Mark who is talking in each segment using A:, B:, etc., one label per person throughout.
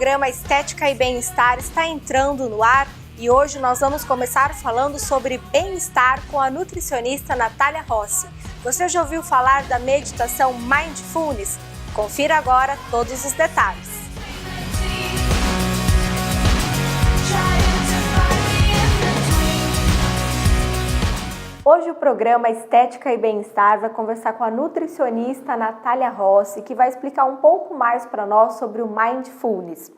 A: programa Estética e Bem-Estar está entrando no ar e hoje nós vamos começar falando sobre bem-estar com a nutricionista Natália Rossi. Você já ouviu falar da meditação Mindfulness? Confira agora todos os detalhes. Hoje o programa Estética e Bem-Estar vai conversar com a nutricionista Natália Rossi, que vai explicar um pouco mais para nós sobre o Mindfulness.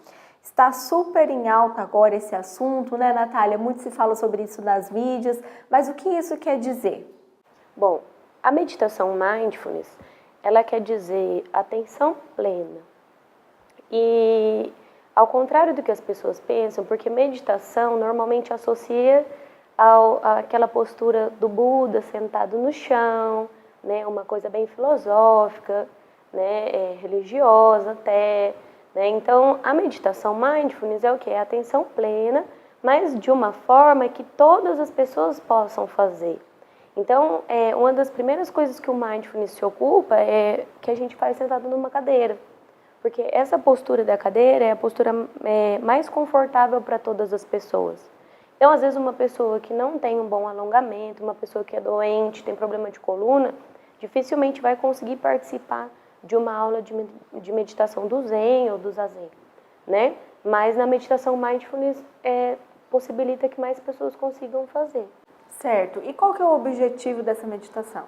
A: Está super em alta agora esse assunto, né, Natália? Muito se fala sobre isso nas mídias, mas o que isso quer dizer?
B: Bom, a meditação Mindfulness, ela quer dizer atenção plena. E ao contrário do que as pessoas pensam, porque meditação normalmente associa àquela postura do Buda sentado no chão, né, uma coisa bem filosófica, né, religiosa até, né? Então, a meditação Mindfulness é o quê? É atenção plena, mas de uma forma que todas as pessoas possam fazer. Então, uma das primeiras coisas que o Mindfulness se ocupa é que a gente faz sentado numa cadeira, porque essa postura da cadeira é a postura mais confortável para todas as pessoas. Então, às vezes, uma pessoa que não tem um bom alongamento, uma pessoa que é doente, tem problema de coluna, dificilmente vai conseguir participar de uma aula de meditação do Zen ou do Zazen, né? Mas na meditação Mindfulness possibilita que mais pessoas consigam fazer.
A: Certo. E qual que é o objetivo dessa meditação?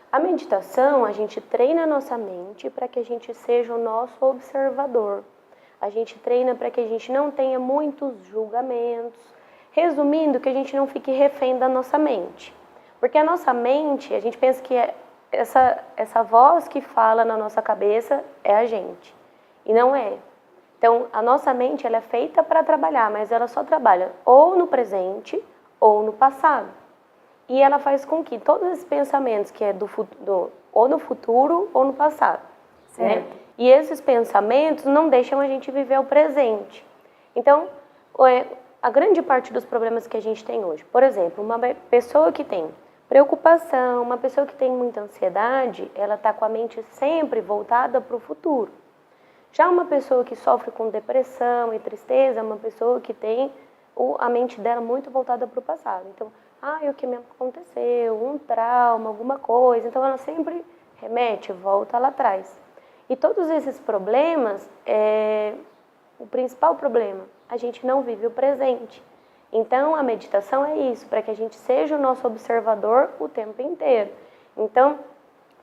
B: A meditação, a gente treina a nossa mente para que a gente seja o nosso observador. A gente treina para que a gente não tenha muitos julgamentos. Resumindo, que a gente não fique refém da nossa mente. Porque a nossa mente, a gente pensa que essa voz que fala na nossa cabeça é a gente. E não é. Então, a nossa mente ela é feita para trabalhar, mas ela só trabalha ou no presente ou no passado. E ela faz com que todos esses pensamentos que é ou no futuro ou no passado. Né? E esses pensamentos não deixam a gente viver o presente. Então, a grande parte dos problemas que a gente tem hoje, por exemplo, uma pessoa que tem preocupação, uma pessoa que tem muita ansiedade, ela está com a mente sempre voltada para o futuro. Já uma pessoa que sofre com depressão e tristeza, é uma pessoa que tem a mente dela muito voltada para o passado. Então, o que me aconteceu, um trauma, alguma coisa. Então, ela sempre remete, volta lá atrás. E todos esses problemas, o principal problema, a gente não vive o presente. Então, a meditação é isso, para que a gente seja o nosso observador o tempo inteiro. Então,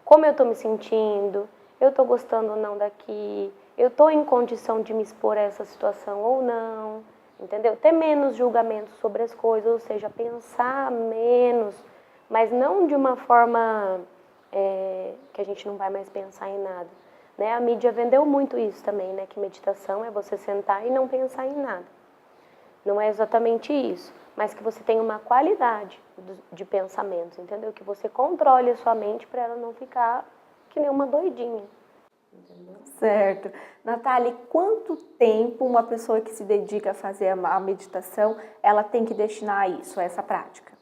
B: como eu estou me sentindo, eu estou gostando ou não daqui, eu estou em condição de me expor a essa situação ou não, entendeu? Ter menos julgamento sobre as coisas, ou seja, pensar menos, mas não de uma forma que a gente não vai mais pensar em nada. Né? A mídia vendeu muito isso também, né? Que meditação é você sentar e não pensar em nada. Não é exatamente isso, mas que você tenha uma qualidade de pensamentos, entendeu? Que você controle a sua mente para ela não ficar que nem uma doidinha. Entendeu?
A: Certo. Natália, quanto tempo uma pessoa que se dedica a fazer a meditação, ela tem que destinar a isso, a essa prática?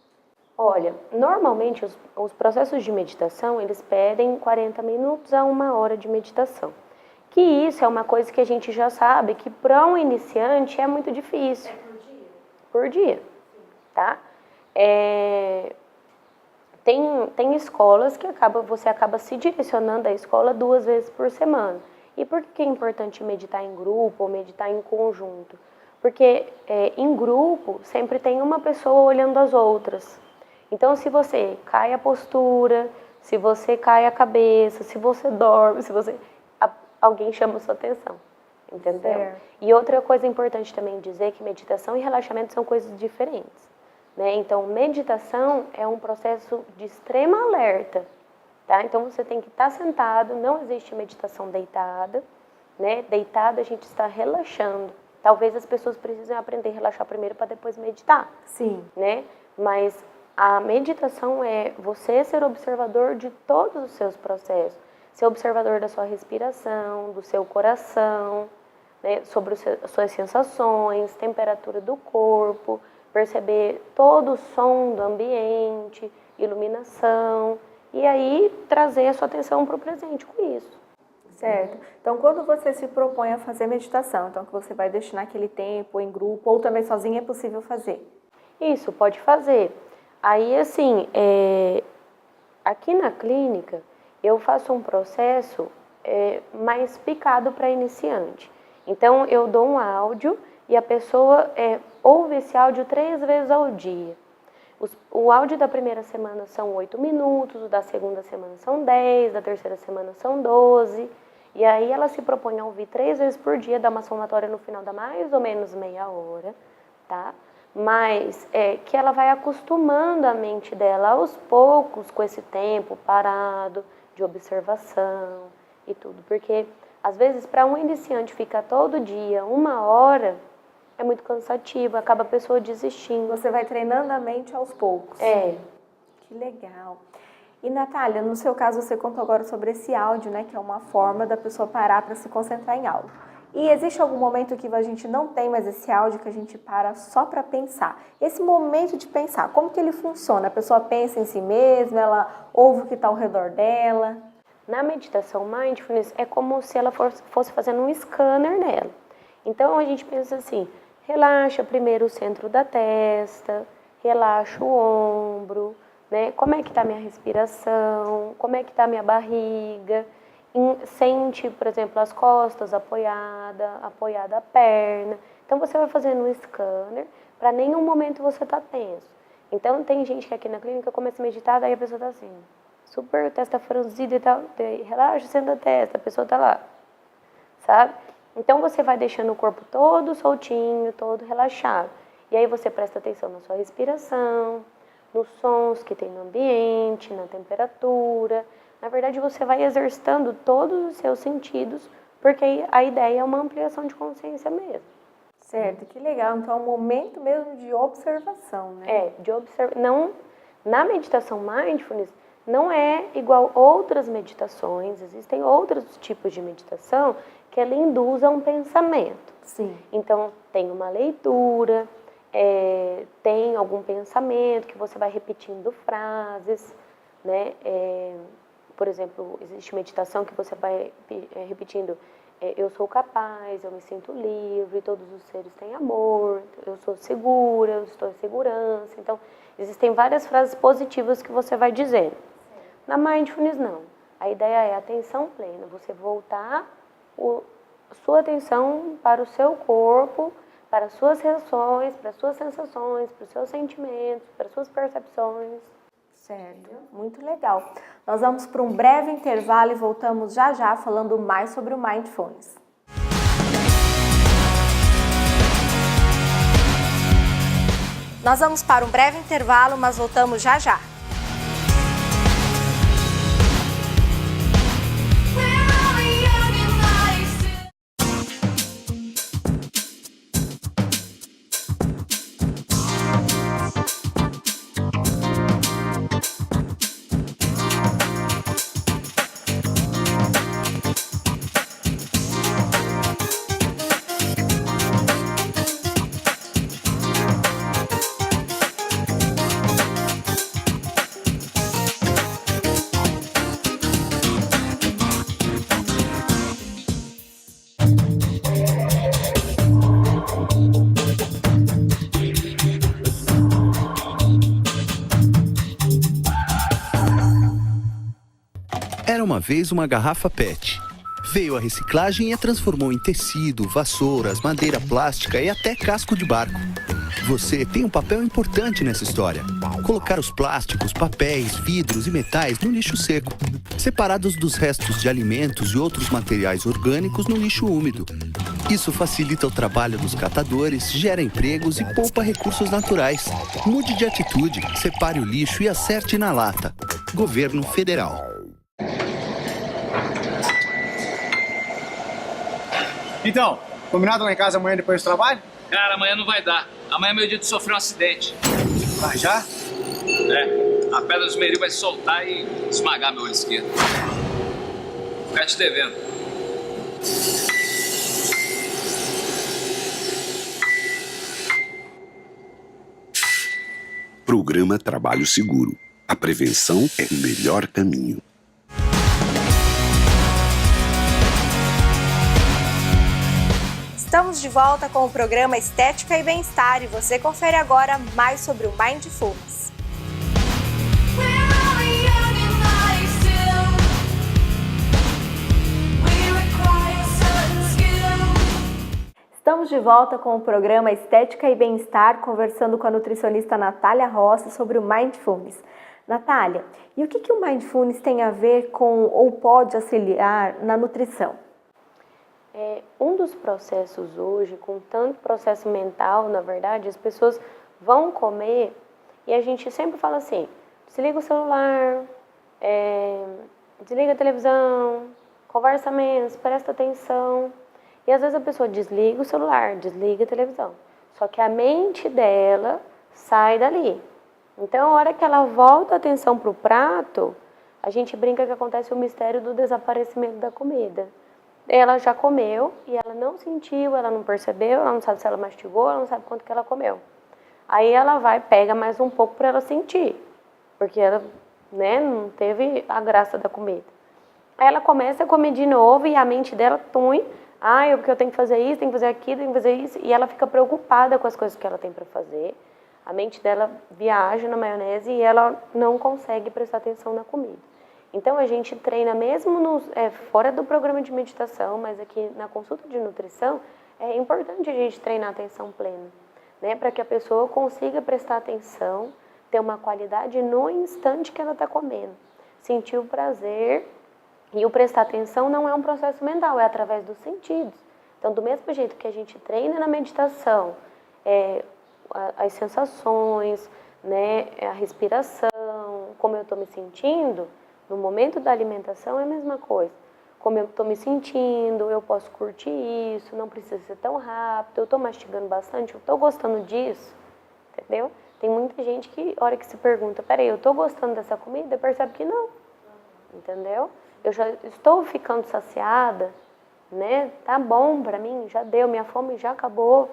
B: Olha, normalmente os processos de meditação, eles pedem 40 minutos a 1 hora de meditação. Que isso é uma coisa que a gente já sabe que para um iniciante é muito difícil. Por dia? Por dia, tá? Tem escolas que você acaba se direcionando à escola 2 vezes por semana. E por que é importante meditar em grupo ou meditar em conjunto? Porque em grupo sempre tem uma pessoa olhando as outras. Então, se você cai a postura, se você cai a cabeça, se você dorme, alguém chama a sua atenção, entendeu? Certo. E outra coisa importante também dizer que meditação e relaxamento são coisas diferentes, né? Então, meditação é um processo de extrema alerta, tá? Então, você tem que estar sentado, não existe meditação deitada, né? Deitada a gente está relaxando. Talvez as pessoas precisem aprender a relaxar primeiro para depois meditar.
A: Sim.
B: Né? Mas a meditação é você ser observador de todos os seus processos. Ser observador da sua respiração, do seu coração, né? Sobre as suas sensações, temperatura do corpo, perceber todo o som do ambiente, iluminação, e aí trazer a sua atenção para o presente com isso.
A: Certo. Então, quando você se propõe a fazer meditação, então que você vai destinar aquele tempo em grupo ou também sozinho, é possível fazer?
B: Isso, pode fazer. Aí, assim, aqui na clínica, eu faço um processo mais picado para iniciante. Então, eu dou um áudio e a pessoa ouve esse áudio 3 vezes ao dia. O áudio da primeira semana são 8 minutos, o da segunda semana são 10, da terceira semana são 12. E aí ela se propõe a ouvir 3 vezes por dia, dá uma somatória no final, dá mais ou menos meia hora, tá? Mas que ela vai acostumando a mente dela aos poucos com esse tempo parado, de observação e tudo. Porque, às vezes, para um iniciante ficar todo dia 1 hora, é muito cansativo, acaba a pessoa desistindo.
A: Você vai treinando a mente aos poucos. Que legal. E, Natália, no seu caso, você contou agora sobre esse áudio, né? Que é uma forma da pessoa parar para se concentrar em algo. E existe algum momento que a gente não tem mais esse áudio, que a gente para só para pensar? Esse momento de pensar, como que ele funciona? A pessoa pensa em si mesma, ela ouve o que está ao redor dela?
B: Na meditação Mindfulness, é como se ela fosse fazendo um scanner nela. Então, a gente pensa assim, relaxa primeiro o centro da testa, relaxa o ombro, né? Como é que está a minha respiração, como é que está a minha barriga, sente, por exemplo, as costas apoiada a perna. Então, você vai fazendo um scanner, para nenhum momento você tá tenso. Então, tem gente que aqui na clínica começa a meditar, daí a pessoa tá assim, super testa franzida e tal, relaxa o centro da testa, a pessoa tá lá, sabe? Então, você vai deixando o corpo todo soltinho, todo relaxado. E aí você presta atenção na sua respiração, nos sons que tem no ambiente, na temperatura. Na verdade, você vai exercitando todos os seus sentidos, porque a ideia é uma ampliação de consciência mesmo.
A: Certo, que legal. Então, é um momento mesmo de observação, né?
B: De observar. Não, na meditação Mindfulness, não é igual outras meditações. Existem outros tipos de meditação que ela induz a um pensamento.
A: Sim.
B: Então, tem uma leitura, tem algum pensamento que você vai repetindo frases, né? Por exemplo, existe meditação que você vai repetindo, eu sou capaz, eu me sinto livre, todos os seres têm amor, eu sou segura, eu estou em segurança. Então, existem várias frases positivas que você vai dizendo. Na Mindfulness, não. A ideia é atenção plena, você voltar sua atenção para o seu corpo, para as suas reações, para as suas sensações, para os seus sentimentos, para as suas percepções.
A: Certo, muito legal. Nós vamos para um breve intervalo e voltamos já já falando mais sobre o Mindfulness. Nós vamos para um breve intervalo, mas voltamos já já.
C: Era uma vez uma garrafa PET. Veio a reciclagem e a transformou em tecido, vassouras, madeira plástica e até casco de barco. Você tem um papel importante nessa história. Colocar os plásticos, papéis, vidros e metais no lixo seco, separados dos restos de alimentos e outros materiais orgânicos no lixo úmido. Isso facilita o trabalho dos catadores, gera empregos e poupa recursos naturais. Mude de atitude, separe o lixo e acerte na lata. Governo Federal.
D: Então, combinado lá em casa amanhã depois do trabalho?
E: Cara, amanhã não vai dar. Amanhã é meu dia de sofrer um acidente.
D: Vai já?
E: A pedra do esmeril vai soltar e esmagar meu olho esquerdo. Vou ficar te devendo.
F: Programa Trabalho Seguro. A prevenção é o melhor caminho.
A: de volta com o programa Estética e Bem-Estar e você confere agora mais sobre o Mindfulness. Estamos de volta com o programa Estética e Bem-Estar, conversando com a nutricionista Natália Rossi sobre o Mindfulness. Natália, e o que o Mindfulness tem a ver com ou pode auxiliar na nutrição?
B: Um dos processos hoje, com tanto processo mental, na verdade, as pessoas vão comer e a gente sempre fala assim, desliga o celular, desliga a televisão, conversa menos, presta atenção. E às vezes a pessoa desliga o celular, desliga a televisão. Só que a mente dela sai dali. Então, a hora que ela volta a atenção para o prato, a gente brinca que acontece o mistério do desaparecimento da comida. Ela já comeu e ela não sentiu, ela não percebeu, ela não sabe se ela mastigou, ela não sabe quanto que ela comeu. Aí ela vai, pega mais um pouco para ela sentir, porque ela, não teve a graça da comida. Aí ela começa a comer de novo e a mente dela, porque eu tenho que fazer isso, tenho que fazer aquilo, tenho que fazer isso. E ela fica preocupada com as coisas que ela tem para fazer. A mente dela viaja na maionese e ela não consegue prestar atenção na comida. Então, a gente treina mesmo fora do programa de meditação, mas aqui na consulta de nutrição, é importante a gente treinar a atenção plena, para que a pessoa consiga prestar atenção, ter uma qualidade no instante que ela está comendo. Sentir o prazer. E o prestar atenção não é um processo mental, é através dos sentidos. Então, do mesmo jeito que a gente treina na meditação, as sensações, a respiração, como eu estou me sentindo, no momento da alimentação é a mesma coisa. Como eu estou me sentindo, eu posso curtir isso, não precisa ser tão rápido, eu estou mastigando bastante, eu estou gostando disso, entendeu? Tem muita gente que, a hora que se pergunta, peraí, eu estou gostando dessa comida, percebe que não, entendeu? Eu já estou ficando saciada, Tá bom para mim, já deu, minha fome já acabou,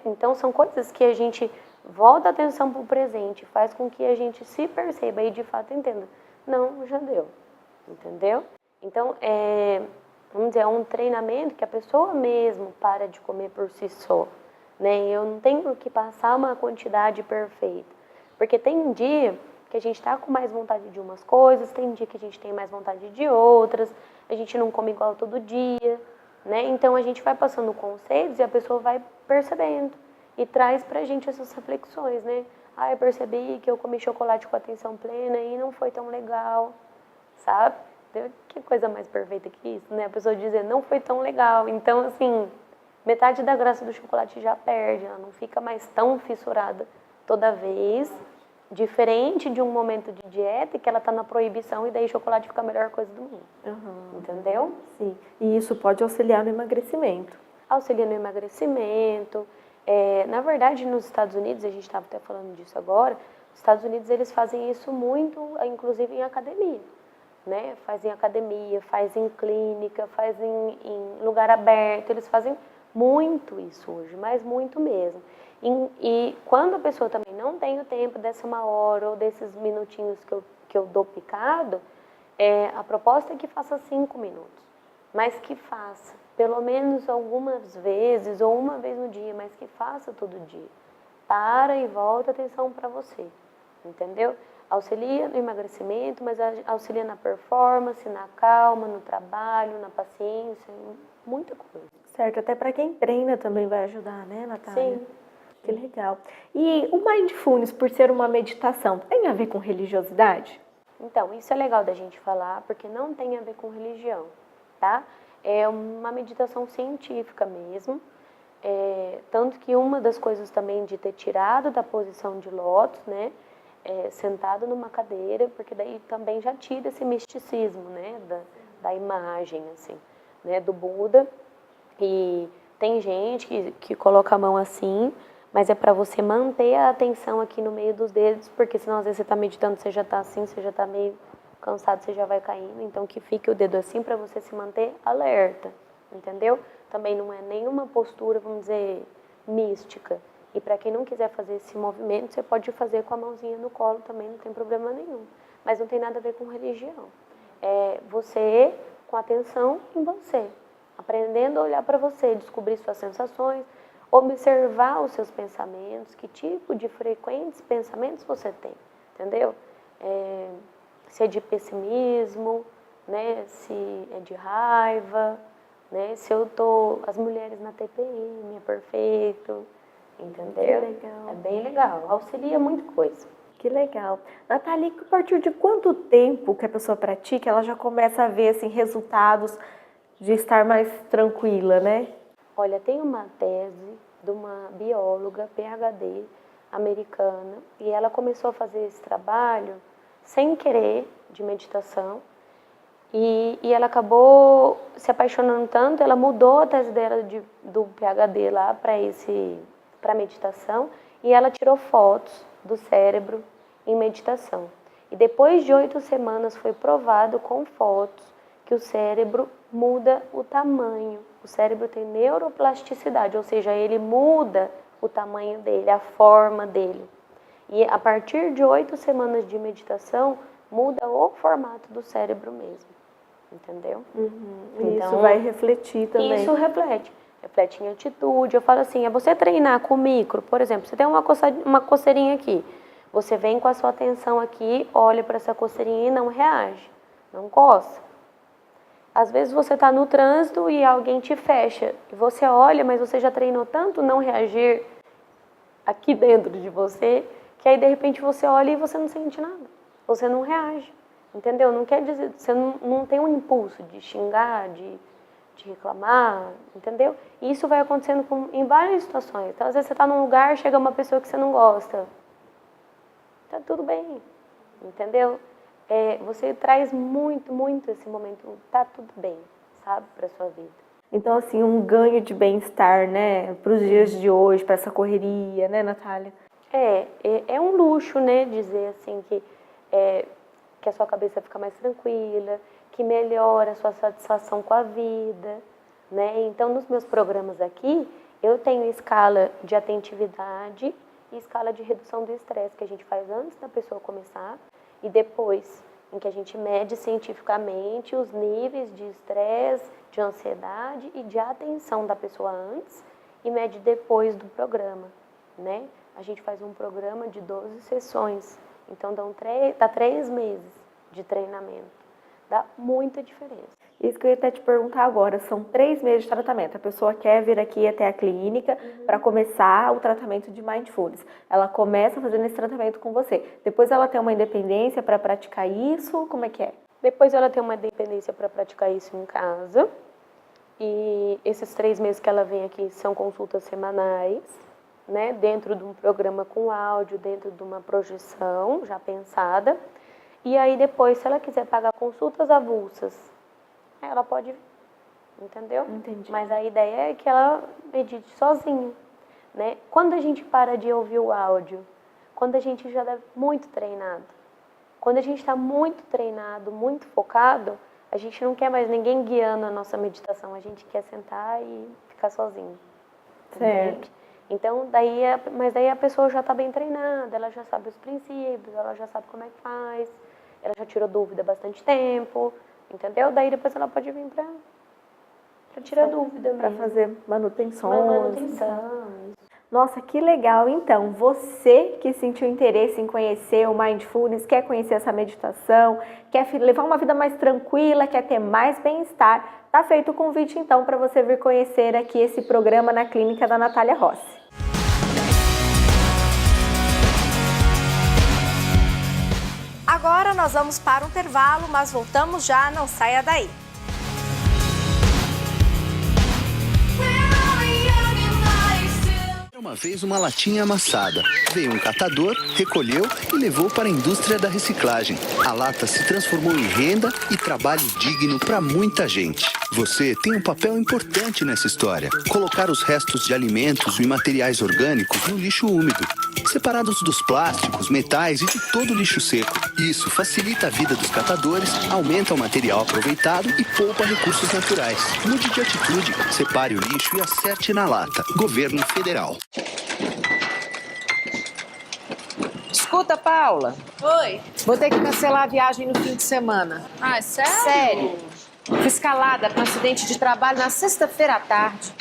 B: Então, são coisas que a gente volta a atenção para o presente, faz com que a gente se perceba e, de fato, entenda. Não, já deu, entendeu? Então, vamos dizer, é um treinamento que a pessoa mesmo para de comer por si só, Eu não tenho que passar uma quantidade perfeita, porque tem dia que a gente está com mais vontade de umas coisas, tem dia que a gente tem mais vontade de outras, a gente não come igual todo dia, Então a gente vai passando conceitos e a pessoa vai percebendo e traz pra gente essas reflexões, eu percebi que eu comi chocolate com atenção plena e não foi tão legal, sabe? Que coisa mais perfeita que isso, A pessoa dizer, não foi tão legal. Então, assim, metade da graça do chocolate já perde, ela não fica mais tão fissurada toda vez. Diferente de um momento de dieta que ela está na proibição e daí chocolate fica a melhor coisa do mundo. Entendeu?
A: Sim. E isso pode auxiliar no emagrecimento.
B: Auxilia no emagrecimento. Na verdade, nos Estados Unidos, a gente estava até falando disso agora, os Estados Unidos eles fazem isso muito, inclusive em academia. Faz em academia, faz em clínica, faz em lugar aberto. Eles fazem muito isso hoje, mas muito mesmo. E quando a pessoa também não tem o tempo dessa 1 hora ou desses minutinhos que eu dou picado, a proposta é que faça 5 minutos, mas que faça pelo menos algumas vezes ou uma vez no dia, mas que faça todo dia. Para e volta a atenção para você, entendeu? Auxilia no emagrecimento, mas auxilia na performance, na calma, no trabalho, na paciência, muita coisa.
A: Certo, até para quem treina também vai ajudar, Natália?
B: Sim.
A: Que legal. E o Mindfulness, por ser uma meditação, tem a ver com religiosidade?
B: Então, isso é legal da gente falar, porque não tem a ver com religião, tá? É uma meditação científica mesmo, tanto que uma das coisas também de ter tirado da posição de lótus, sentado numa cadeira, porque daí também já tira esse misticismo, da imagem, assim, do Buda. E tem gente que coloca a mão assim, mas é para você manter a atenção aqui no meio dos dedos, porque senão às vezes você está meditando, você já está assim, você já está meio cansado, você já vai caindo. Então que fique o dedo assim para você se manter alerta, entendeu? Também não é nenhuma postura, vamos dizer, mística. E para quem não quiser fazer esse movimento, você pode fazer com a mãozinha no colo também, não tem problema nenhum. Mas não tem nada a ver com religião. É você com atenção em você. aprendendo a olhar para você, descobrir suas sensações, observar os seus pensamentos, que tipo de frequentes pensamentos você tem, entendeu? Se é de pessimismo, né? Se é de raiva, né? Se eu tô... As mulheres na TPM, é perfeito, entendeu?
A: Que legal.
B: É bem legal, auxilia muita coisa.
A: Que legal. Natália, a partir de quanto tempo que a pessoa pratica, ela já começa a ver assim, resultados de estar mais tranquila, né?
B: Olha, tem uma tese de uma bióloga, PhD, americana, e ela começou a fazer esse trabalho sem querer, de meditação, e ela acabou se apaixonando tanto, ela mudou a tese dela do PhD lá para meditação, e ela tirou fotos do cérebro em meditação. E depois de 8 semanas foi provado com fotos que o cérebro muda o tamanho. O cérebro tem neuroplasticidade, ou seja, ele muda o tamanho dele, a forma dele. E a partir de 8 semanas de meditação, muda o formato do cérebro mesmo. Entendeu?
A: Então, isso vai refletir também.
B: Isso reflete em atitude. Eu falo assim, é você treinar com micro, por exemplo, você tem uma coceirinha aqui, você vem com a sua atenção aqui, olha para essa coceirinha e não reage, não coça. Às vezes você está no trânsito e alguém te fecha, e você olha, mas você já treinou tanto não reagir aqui dentro de você, que aí de repente você olha e você não sente nada, você não reage, entendeu? Não quer dizer, você não tem um impulso de xingar, de reclamar, entendeu? E isso vai acontecendo em várias situações. Então, às vezes você está num lugar, chega uma pessoa que você não gosta, tá tudo bem, entendeu? Você traz muito, muito esse momento, tá tudo bem, sabe, para sua vida.
A: Então, assim, um ganho de bem-estar, né, para os dias de hoje, para essa correria, né, Natália?
B: É um luxo, né, dizer assim que a sua cabeça fica mais tranquila, que melhora a sua satisfação com a vida, né? Então, nos meus programas aqui, eu tenho escala de atentividade e escala de redução do estresse, que a gente faz antes da pessoa começar e depois, em que a gente mede cientificamente os níveis de estresse, de ansiedade e de atenção da pessoa antes e mede depois do programa, né? A gente faz um programa de 12 sessões, então dá 3 meses de treinamento. Dá muita diferença.
A: Isso que eu ia até te perguntar agora, são 3 meses de tratamento. A pessoa quer vir aqui até a clínica para começar o tratamento de Mindfulness. Ela começa fazendo esse tratamento com você. Depois ela tem uma independência para praticar isso? Como é que é?
B: Depois ela tem uma independência para praticar isso em casa. E esses 3 meses que ela vem aqui são consultas semanais, né? Dentro de um programa com áudio, dentro de uma projeção já pensada. E aí depois, se ela quiser pagar consultas avulsas, ela pode vir, entendeu?
A: Entendi.
B: Mas a ideia é que ela medite sozinha, né? Quando a gente para de ouvir o áudio, quando a gente já está muito treinado, quando a gente está muito treinado, muito focado, a gente não quer mais ninguém guiando a nossa meditação, a gente quer sentar e ficar sozinho.
A: Certo.
B: Entende? Então, daí a pessoa já está bem treinada, ela já sabe os princípios, ela já sabe como é que faz, ela já tirou dúvida há bastante tempo, entendeu? Daí depois ela pode vir para tirar dúvida
A: para
B: mesmo.
A: fazer manutenções.
B: Uma manutenção.
A: Nossa, que legal. Então, você que sentiu interesse em conhecer o Mindfulness, quer conhecer essa meditação, quer levar uma vida mais tranquila, quer ter mais bem-estar, tá feito o convite então para você vir conhecer aqui esse programa na clínica da Natália Rossi. Agora nós vamos para um intervalo, mas voltamos já, não saia daí.
C: Uma vez uma latinha amassada. Veio um catador, recolheu e levou para a indústria da reciclagem. A lata se transformou em renda e trabalho digno para muita gente. Você tem um papel importante nessa história. Colocar os restos de alimentos e materiais orgânicos no lixo úmido, separados dos plásticos, metais e de todo o lixo seco. Isso facilita a vida dos catadores, aumenta o material aproveitado e poupa recursos naturais. Mude de atitude, separe o lixo e acerte na lata. Governo Federal.
G: Escuta, Paula.
H: Oi.
G: Vou ter que cancelar a viagem no fim de semana.
H: Ah, sério?
G: Sério. Fui escalada para um acidente de trabalho na sexta-feira à tarde.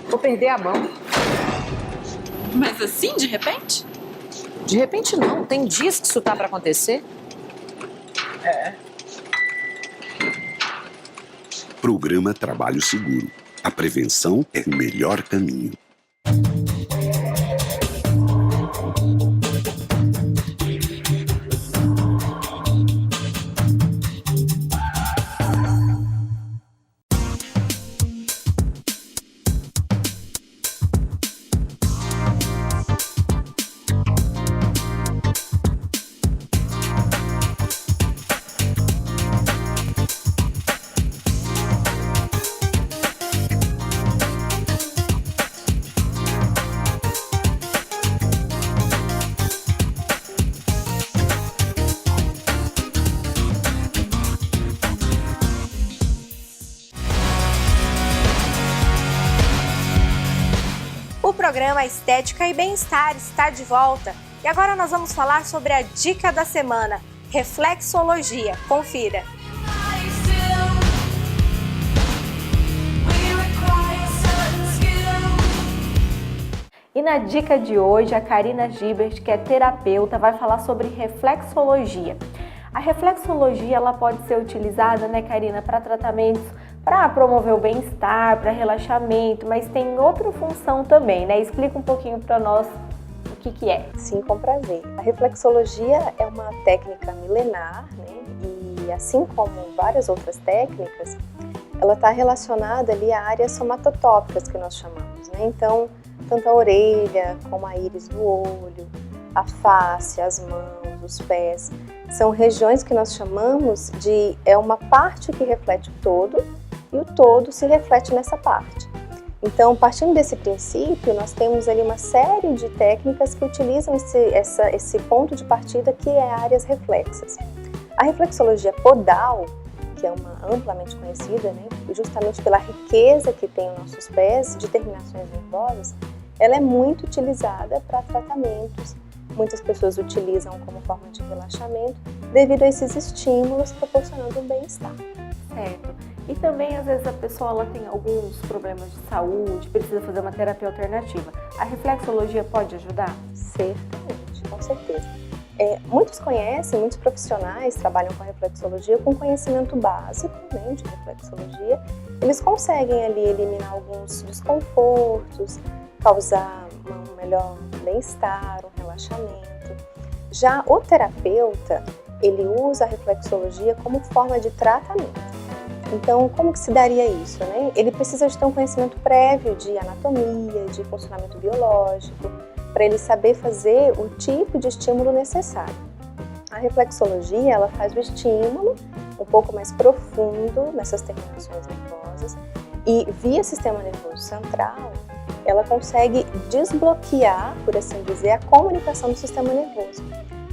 G: Vou perder a mão.
H: Mas assim, de repente?
G: De repente não, tem dias que isso tá para acontecer.
F: Programa Trabalho Seguro. A prevenção é o melhor caminho.
A: O programa Estética e Bem-Estar está de volta e agora nós vamos falar sobre a dica da semana, reflexologia. Confira! E na dica de hoje, a Karina Gibert, que é terapeuta, vai falar sobre reflexologia. A reflexologia ela pode ser utilizada, né, Karina, para tratamentos para promover o bem-estar, para relaxamento, mas tem outra função também, né? Explica um pouquinho para nós o que é.
B: Sim, com prazer. A reflexologia é uma técnica milenar, né? E assim como várias outras técnicas, ela está relacionada ali a áreas somatotópicas que nós chamamos, né? Então, tanto a orelha como a íris do olho, a face, as mãos, os pés, são regiões que nós chamamos de uma parte que reflete o todo e o todo se reflete nessa parte. Então, partindo desse princípio, nós temos ali uma série de técnicas que utilizam esse ponto de partida que é áreas reflexas. A reflexologia podal, que é uma amplamente conhecida, né, justamente pela riqueza que tem os nossos pés de terminações nervosas, ela é muito utilizada para tratamentos. Muitas pessoas utilizam como forma de relaxamento devido a esses estímulos proporcionando um bem-estar.
A: Certo. E também, às vezes, a pessoa ela tem alguns problemas de saúde, precisa fazer uma terapia alternativa. A reflexologia pode ajudar?
B: Certamente, com certeza. Muitos conhecem, muitos profissionais trabalham com a reflexologia com conhecimento básico, né, de reflexologia. Eles conseguem ali eliminar alguns desconfortos, causar um melhor bem-estar, um relaxamento. Já o terapeuta, ele usa a reflexologia como forma de tratamento. Então, como que se daria isso, né? Ele precisa de ter um conhecimento prévio de anatomia, de funcionamento biológico, para ele saber fazer o tipo de estímulo necessário. A reflexologia, ela faz o estímulo um pouco mais profundo nessas terminações nervosas e, via sistema nervoso central, ela consegue desbloquear, por assim dizer, a comunicação do sistema nervoso.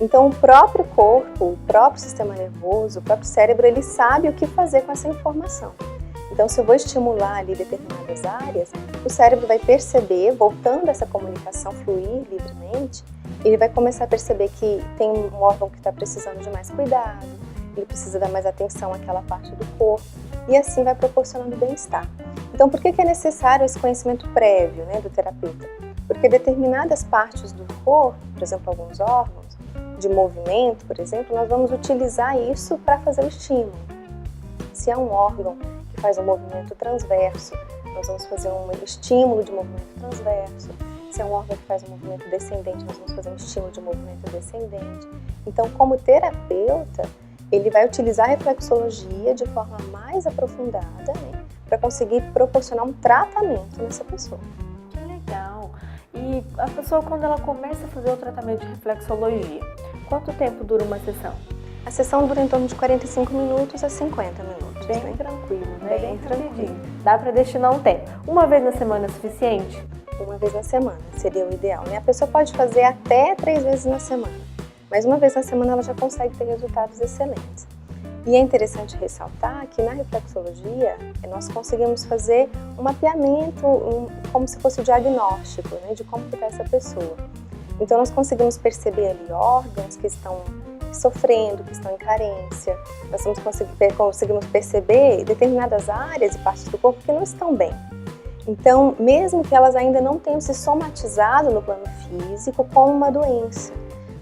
B: Então, o próprio corpo, o próprio sistema nervoso, o próprio cérebro, ele sabe o que fazer com essa informação. Então, se eu vou estimular ali determinadas áreas, o cérebro vai perceber, voltando essa comunicação fluir livremente, ele vai começar a perceber que tem um órgão que está precisando de mais cuidado, ele precisa dar mais atenção àquela parte do corpo, e assim vai proporcionando bem-estar. Então, por que é necessário esse conhecimento prévio, né, do terapeuta? Porque determinadas partes do corpo, por exemplo, alguns órgãos, de movimento, por exemplo, nós vamos utilizar isso para fazer o estímulo. Se é um órgão que faz um movimento transverso, nós vamos fazer um estímulo de movimento transverso. Se é um órgão que faz um movimento descendente, nós vamos fazer um estímulo de movimento descendente. Então, como terapeuta, ele vai utilizar a reflexologia de forma mais aprofundada, né, para conseguir proporcionar um tratamento nessa pessoa.
A: Que legal! E a pessoa, quando ela começa a fazer o tratamento de reflexologia, quanto tempo dura uma sessão?
B: A sessão dura em torno de 45 minutos a 50 minutos.
A: Bem
B: né?
A: tranquilo, né?
B: Bem tranquilo.
A: Dá para destinar um tempo. Uma vez na semana é suficiente?
B: Uma vez na semana seria o ideal, né? A pessoa pode fazer até 3 vezes na semana, mas uma vez na semana ela já consegue ter resultados excelentes. E é interessante ressaltar que na reflexologia nós conseguimos fazer um mapeamento, como se fosse o diagnóstico, né, de como está essa pessoa. Então nós conseguimos perceber ali órgãos que estão sofrendo, que estão em carência. Nós conseguimos perceber determinadas áreas e partes do corpo que não estão bem. Então, mesmo que elas ainda não tenham se somatizado no plano físico como uma doença,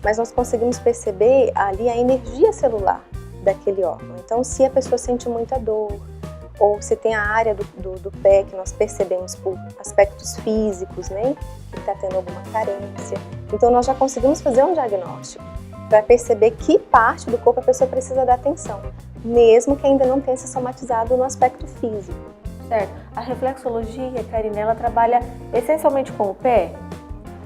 B: mas nós conseguimos perceber ali a energia celular daquele órgão. Então, se a pessoa sente muita dor, ou se tem a área do pé que nós percebemos por aspectos físicos, né, que está tendo alguma carência, então nós já conseguimos fazer um diagnóstico para perceber que parte do corpo a pessoa precisa dar atenção, mesmo que ainda não tenha se somatizado no aspecto físico.
A: Certo. A reflexologia, Karine, ela trabalha essencialmente com o pé?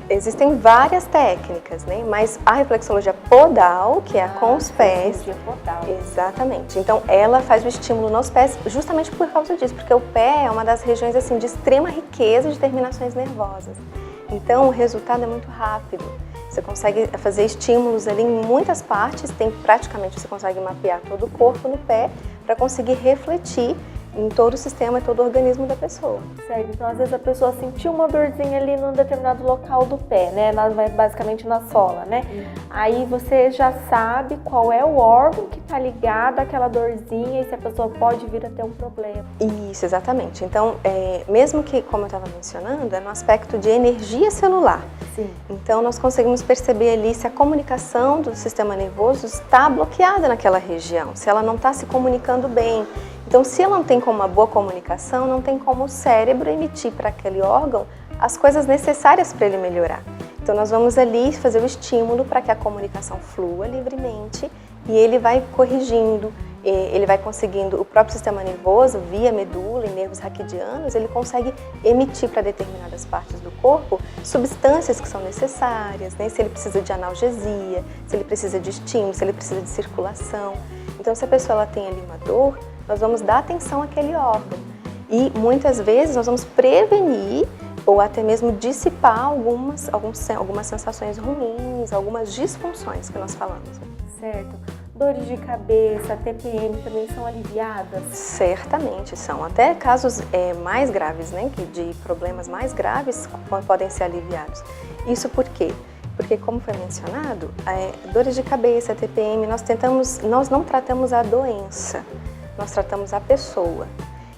B: Existem várias técnicas, né? Mas a reflexologia podal, que é com os pés.
A: Podal.
B: Exatamente. Então, ela faz o estímulo nos pés justamente por causa disso, porque o pé é uma das regiões assim de extrema riqueza de terminações nervosas. Então, o resultado é muito rápido. Você consegue fazer estímulos ali em muitas partes, praticamente você consegue mapear todo o corpo no pé para conseguir refletir em todo o sistema e todo o organismo da pessoa.
A: Certo, então às vezes a pessoa sentiu uma dorzinha ali num determinado local do pé, né? Basicamente na sola, né? Aí você já sabe qual é o órgão que está ligado àquela dorzinha e se a pessoa pode vir a ter um problema.
B: Isso, exatamente. Então, mesmo que, como eu estava mencionando, é no aspecto de energia celular.
A: Sim.
B: Então, nós conseguimos perceber ali se a comunicação do sistema nervoso está bloqueada naquela região, se ela não está se comunicando bem. Então, se ela não tem como uma boa comunicação, não tem como o cérebro emitir para aquele órgão as coisas necessárias para ele melhorar. Então, nós vamos ali fazer o estímulo para que a comunicação flua livremente e ele vai corrigindo, ele vai conseguindo, o próprio sistema nervoso, via medula e nervos raquidianos, ele consegue emitir para determinadas partes do corpo substâncias que são necessárias, né? Se ele precisa de analgesia, se ele precisa de estímulo, se ele precisa de circulação. Então, se a pessoa ela tem ali uma dor, nós vamos dar atenção àquele órgão e muitas vezes nós vamos prevenir ou até mesmo dissipar algumas sensações ruins, algumas disfunções que nós falamos.
A: Certo. Dores de cabeça, TPM também são aliviadas?
B: Certamente são. Até casos mais graves, né, de problemas mais graves podem ser aliviados. Isso por quê? Porque, como foi mencionado, dores de cabeça, TPM, nós não tratamos a doença. Nós tratamos a pessoa.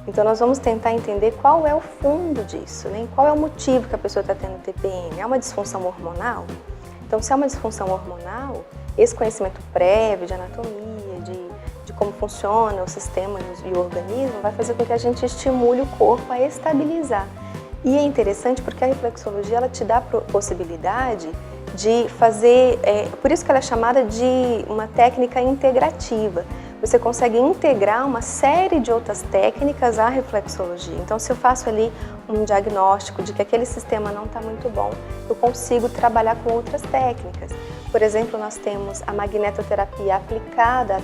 B: Então, nós vamos tentar entender qual é o fundo disso, né? Qual é o motivo que a pessoa está tendo TPM. É uma disfunção hormonal? Então, se é uma disfunção hormonal, esse conhecimento prévio de anatomia, de como funciona o sistema e o organismo, vai fazer com que a gente estimule o corpo a estabilizar. E é interessante porque a reflexologia ela te dá a possibilidade de fazer, por isso que ela é chamada de uma técnica integrativa. Você consegue integrar uma série de outras técnicas à reflexologia. Então, se eu faço ali um diagnóstico de que aquele sistema não está muito bom, eu consigo trabalhar com outras técnicas. Por exemplo, nós temos a magnetoterapia aplicada à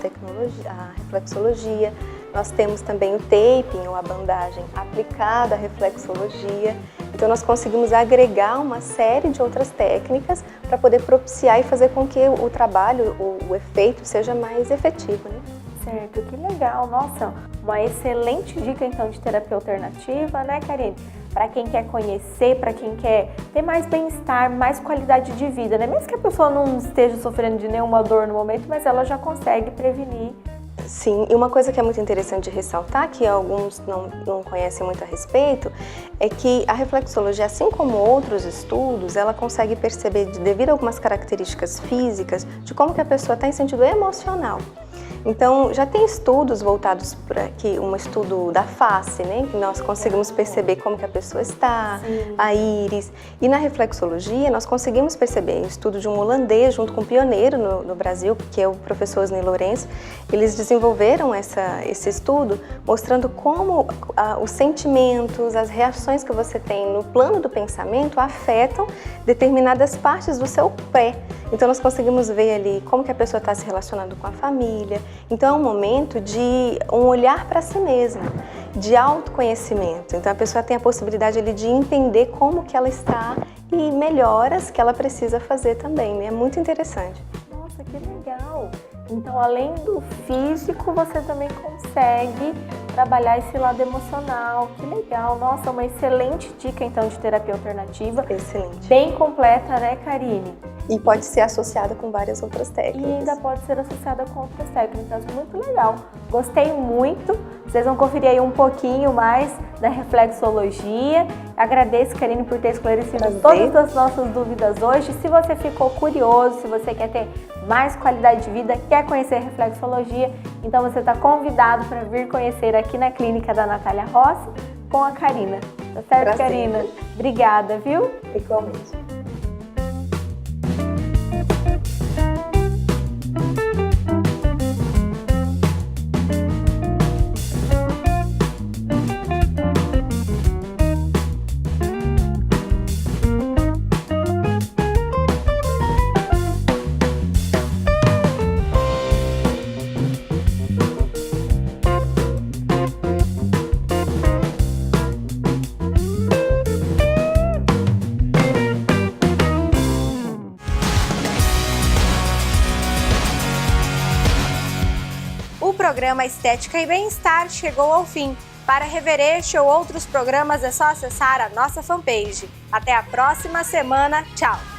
B: reflexologia, nós temos também o taping ou a bandagem aplicada à reflexologia. Então, nós conseguimos agregar uma série de outras técnicas para poder propiciar e fazer com que o trabalho, o efeito, seja mais efetivo, né?
A: Certo, que legal. Nossa, uma excelente dica então de terapia alternativa, né, Karine? Para quem quer conhecer, para quem quer ter mais bem-estar, mais qualidade de vida, né? Mesmo que a pessoa não esteja sofrendo de nenhuma dor no momento, mas ela já consegue prevenir.
B: Sim, e uma coisa que é muito interessante de ressaltar, que alguns não conhecem muito a respeito, é que a reflexologia, assim como outros estudos, ela consegue perceber, devido a algumas características físicas, de como que a pessoa está em sentido emocional. Então, já tem estudos voltados para um estudo da face, né? Que nós conseguimos perceber como que a pessoa está, sim, a íris. E na reflexologia, nós conseguimos perceber, estudo de um holandês, junto com um pioneiro no Brasil, que é o professor Osni Lourenço, eles desenvolveram esse estudo mostrando como os sentimentos, as reações que você tem no plano do pensamento afetam determinadas partes do seu pé. Então, nós conseguimos ver ali como que a pessoa está se relacionando com a família. Então, é um momento de um olhar para si mesma, de autoconhecimento. Então, a pessoa tem a possibilidade ali de entender como que ela está e melhoras que ela precisa fazer também, né? É muito interessante.
A: Nossa, que legal! Então, além do físico, você também consegue trabalhar esse lado emocional. Que legal! Nossa, uma excelente dica, então, de terapia alternativa.
B: Excelente.
A: Bem completa, né, Karine? E pode ser associada com várias outras técnicas.
B: E ainda pode ser associada com outras técnicas. Muito legal. Gostei muito. Vocês vão conferir aí um pouquinho mais da reflexologia. Agradeço, Karine, por ter esclarecido todas as nossas dúvidas hoje. Se você ficou curioso, se você quer ter mais qualidade de vida, quer conhecer reflexologia, então você está convidado para vir conhecer aqui na clínica da Natália Rossi com a Karina. Tá certo, Karina? Obrigada, viu?
A: Igualmente. O programa Estética e Bem-Estar chegou ao fim. Para rever este ou outros programas é só acessar a nossa fanpage. Até a próxima semana. Tchau!